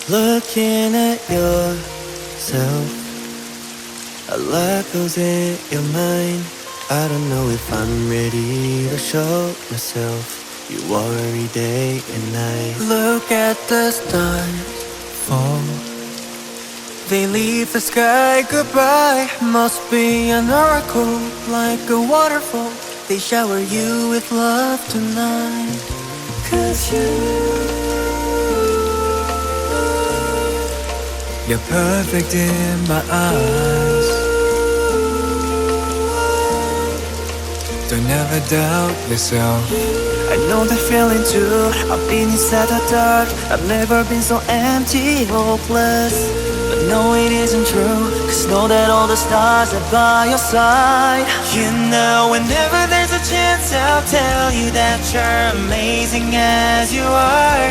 Looking at yourself, a lot goes in your mind. I don't know if I'm ready to show myself. You worry day and night. Look at the stars fall. They leave the sky goodbye. Must be an oracle, like a waterfall. They shower you with love tonight. 'Cause you're perfect in my eyes. Don't ever doubt yourself. I know the feeling too. I've been inside the dark. I've never been so empty, hopeless. But no, it isn't true. 'Cause know that all the stars are by your side. You know, whenever there's a chance, I'll tell you that you're amazing as you are.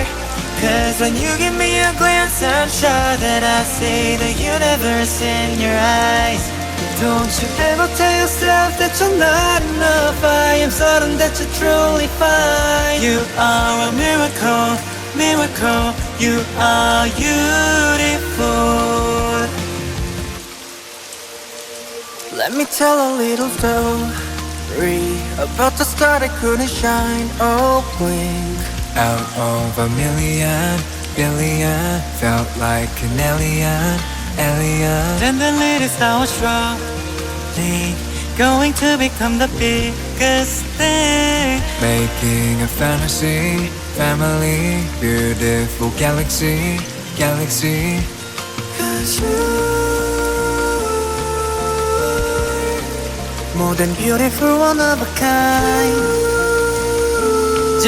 'Cause when you give me a glance, I'm sure that I see the universe in your eyes. Don't you ever tell yourself that you're not enough. I am certain that you're truly fine. You are a miracle, miracle. You are beautiful. Let me tell a little story about the star that couldn't shine. Oh, blink. Out of a million, billion, felt like an alien. And the latest I was struggling, going to become the biggest thing. Making a fantasy, family, beautiful galaxy, galaxy. 'Cause you're more than beautiful, one of a kind.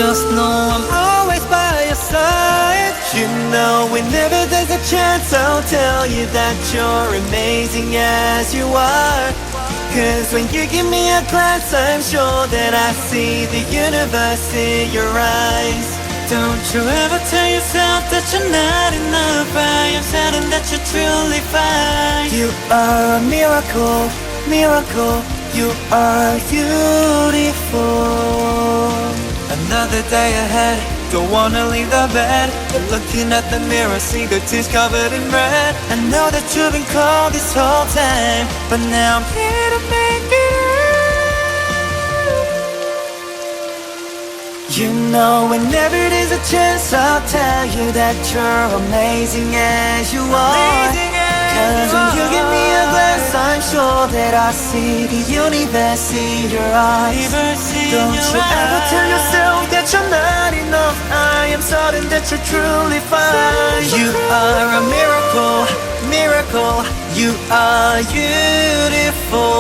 Just know I'm always by your side. You know, whenever there's a chance, I'll tell you that you're amazing as you are. 'Cause when you give me a glance, I'm sure that I see the universe in your eyes. Don't you ever tell yourself that you're not enough. I am certain that you're truly fine. You are a miracle, miracle. You are beautiful. Another day ahead, don't wanna leave the bed. But looking at the mirror, see the tears covered in red. I know that you've been cold this whole time, but now I'm here to make it right. You know, whenever there's a chance, I'll tell you that you're amazing as you are. 'Cause when you give me a glance, I'm sure that I see the universe in your eyes. Don't you ever tell yourself that you're not enough. I am certain that you're truly fine. You are a miracle, miracle. You are beautiful.